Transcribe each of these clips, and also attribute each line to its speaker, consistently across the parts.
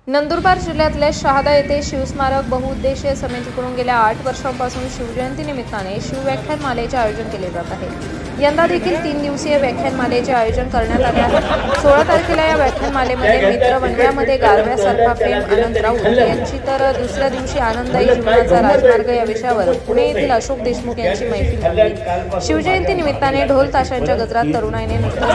Speaker 1: नंदुरबार जिल्ह्यातल्या शहादा येथे शिवस्मारक बहुउद्देशीय समितीकडून गेल्या 8 वर्षांपासून शिवजयंती निमित्ताने शिवव्याख्यानमालेचे आयोजन केले जात आहे। यंदा देखील 3 दिवसीय व्याख्यानमालेचे आयोजन करण्यात आले आहे। 16 तारखेला या व्याख्यानमालेमध्ये मित्र वनव्यामध्ये गारव्यासारखा प्रेम आनंद राऊत यांची, तर दुसऱ्या दिवशी आनंददायी जीवनाचा राजमार्ग या विषयावर पुणे येथील अशोक देशमुख यांची मैफिल होती। शिवजयंती निमित्ताने ढोल ताशांच्या गजरात तरुणाईने नुसतं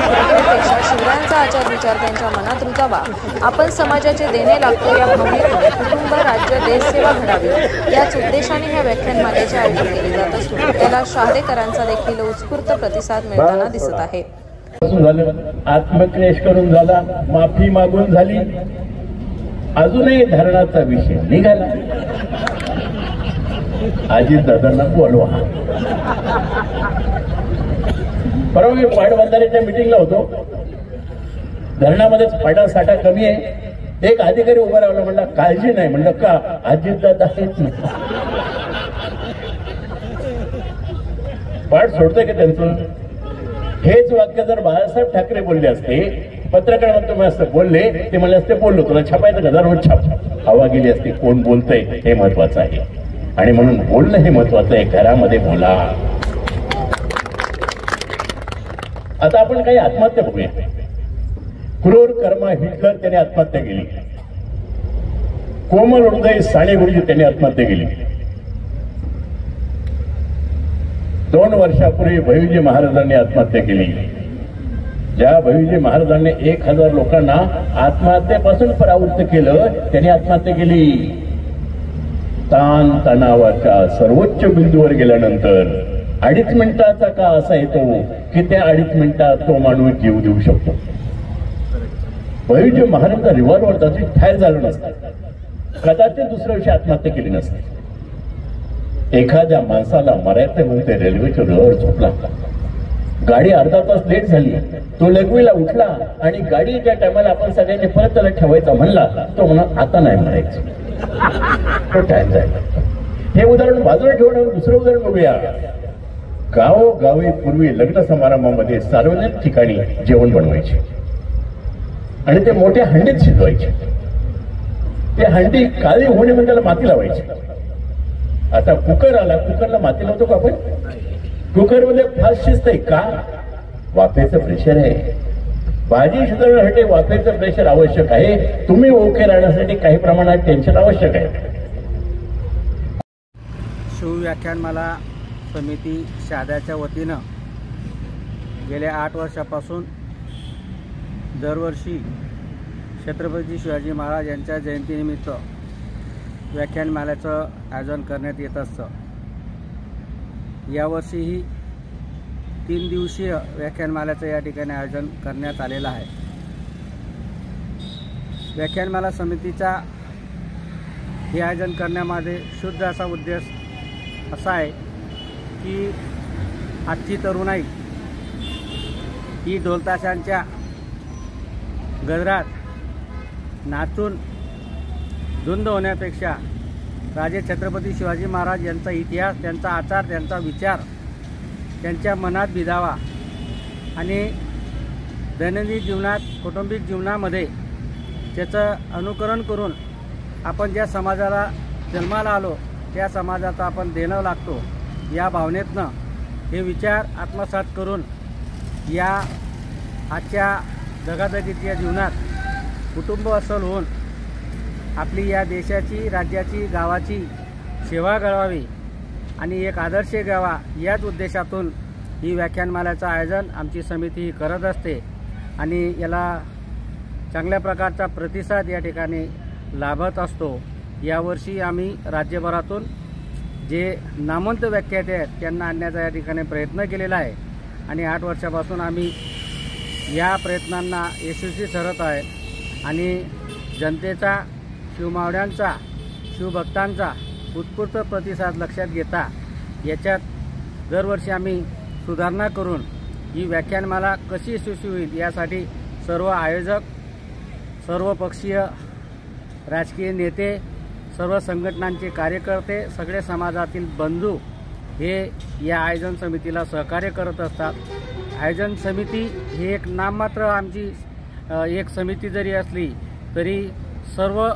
Speaker 1: शिवरायांचा आचार विचार त्यांच्या मनात रुजावा, आपण समाजाचे देणे लागतो या भावनेतून कुटुंब राज्य देश सेवा घडावी याच उद्देशाने ह्या व्याख्यानमालेचे आयोजन केले जात असून त्याला शहादेकरांचा देखील उत्स्फूर्त प्रतिसाद मिळताना दिसत आहे।
Speaker 2: आत्मक्लेश करून झाला, माफी मागून झाली, अजूनही धरणाचा विषय निघाला। अजित दादांना बोलवा। परवा मी पाटबंधाऱ्याच्या मीटिंगला होतो, धरणामध्येच पाटा साठा कमी आहे। एक अधिकारी उभा राहिला, म्हणला काळजी नाही, म्हणलं का? अजितदादा आहेत ना। पाठ सोडतंय का त्यांचं? हेच वाक्य जर बाळासाहेब ठाकरे बोलले असते, पत्रकार तुम्ही असं बोलले, ते म्हणले असते बोललो तुला छापायचं का? रोज छाप। हवा गेली असते, कोण बोलतंय हे महत्वाचं आहे, आणि म्हणून बोलणं हे महत्वाचं आहे। घरामध्ये बोला। आता आपण काही आत्महत्या बघूया। क्रूर कर्मा हिटलर त्याने आत्महत्या केली, कोमल हृदय साने गुरुजी त्यांनी आत्महत्या केली। 2 वर्षापूर्वी भैयूजी महाराजांनी आत्महत्या केली। ज्या भैयूजी महाराजांनी 1000 लोकांना आत्महत्येपासून परावृत्त केलं, त्यांनी आत्महत्या केली। ताण तणावाच्या सर्वोच्च बिंदूवर गेल्यानंतर 2.5 मिनिटाचा का असा येतो की त्या 2.5 मिनिटात तो माणूस जीव देऊ शकतो। भैयूजी महाराजांचा रिव्हॉल्वर त्याची फायर झालं नसतं, कदाचित दुसऱ्या दिवशी आत्महत्या केली नसते। एखाद्या माणसाला मरायचं म्हणते रेल्वेच्या रुळावर झोपला, गाडी अर्धा तास लेट झाली, तो लघवीला उठला आणि गाडीच्या टायमाला आपण सगळ्यांनी परत त्याला ठेवायचा म्हणला, तो म्हणा आता नाही म्हणायचं, तो टाइम जायला। हे उदाहरण बाजूला ठेवून दुसरं उदाहरण बघूया। गावोगावी पूर्वी लग्न समारंभामध्ये सार्वजनिक ठिकाणी जेवण बनवायचे आणि ते मोठ्या हंडीत शिजवायचे। ते हंडी काळी होणे म्हणजे त्याला माती लावायची। आता कुकर आला, कुकरला माती लावतो का आपण? कुकरमध्ये फास्ट शिजतंय का? वाफेचं प्रेशर आहे। भाजी शिजवण्यासाठी वाफेचं प्रेशर आवश्यक आहे। तुम्ही ओके राहण्यासाठी काही प्रमाणात टेन्शन आवश्यक आहे।
Speaker 3: शिवव्याख्यानमाला समिती शहाद्याच्या वतीनं गेल्या 8 वर्षापासून दरवर्षी छत्रपती शिवाजी महाराज यांच्या जयंतीनिमित्त व्याख्यानमालेचं आयोजन करण्यात येत असतं। यावर्षीही 3 दिवसीय व्याख्यानमालेचं या ठिकाणी आयोजन करण्यात आलेलं आहे। व्याख्यानमाला समितीचा हे आयोजन करण्यामध्ये शुद्ध असा उद्देश असा आहे की आजची तरुणाई ही ढोलताशांच्या गजरात नाचून धुंद होण्यापेक्षा राजे छत्रपती शिवाजी महाराज यांचा इतिहास, त्यांचा आचार, त्यांचा विचार त्यांच्या मनात भिदावा आणि दैनंदिन जीवनात, कौटुंबिक जीवनामध्ये त्याचं अनुकरण करून आपण ज्या समाजाला जन्माला आलो त्या समाजाचा आपण देणं लागतो या भावनेतनं हे विचार आत्मसात करून या आजच्या धगाधगीच्या जीवनात कुटुंब असल होऊन आपली या देशाची, राज्याची, गावाची सेवा घडवावी आणि एक आदर्श घ्यावा याच उद्देशातून ही व्याख्यानमालेचं आयोजन आमची समिती करत असते आणि याला चांगल्या प्रकारचा प्रतिसाद या ठिकाणी लाभत असतो। यावर्षी आम्ही राज्यभरातून जे नामवंत व्याख्याते आहेत त्यांना आणण्याचा या ठिकाणी प्रयत्न केलेला आहे आणि 8 वर्षापासून आम्ही या प्रयत्नांना यशस्वी ठरत आहे आणि जनतेचा, शिवमावळ्यांचा, शिवभक्तांचा उत्स्फूर्त प्रतिसाद लक्षात घेता याच्यात दरवर्षी आम्ही सुधारणा करून ही व्याख्यानमाला कशी यशस्वी होईल यासाठी सर्व आयोजक, सर्व पक्षीय राजकीय नेते, सर्व संघटनांचे कार्यकर्ते, सगळे समाजातील बंधू हे या आयोजन समितीला सहकार्य करत असतात। आयोजन समिती ही एक नाममात्र आमची एक समिती जरी असली तरी सर्व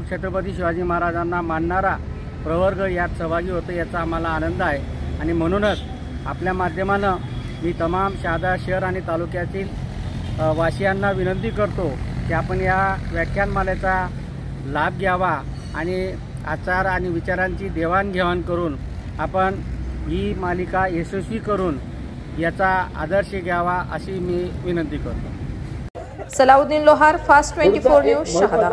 Speaker 3: छत्रपती शिवाजी महाराजांना मानणारा प्रवर्ग यात सहभागी होतो याचा आम्हाला आनंद आहे। आणि म्हणूनच आपल्या माध्यमानं मी तमाम शहादा शहर आणि तालुक्यातील वासियांना विनंती करतो की आपण या व्याख्यानमालेचा लाभ घ्यावा आणि आचार आणि विचारांची देवाणघेवाण करून आपण ही मालिका यशस्वी करून याचा आदर्श घ्यावा अशी मी विनंती करतो।
Speaker 1: सलाउद्दीन लोहार, फास्ट 24 न्यूज, शहादा।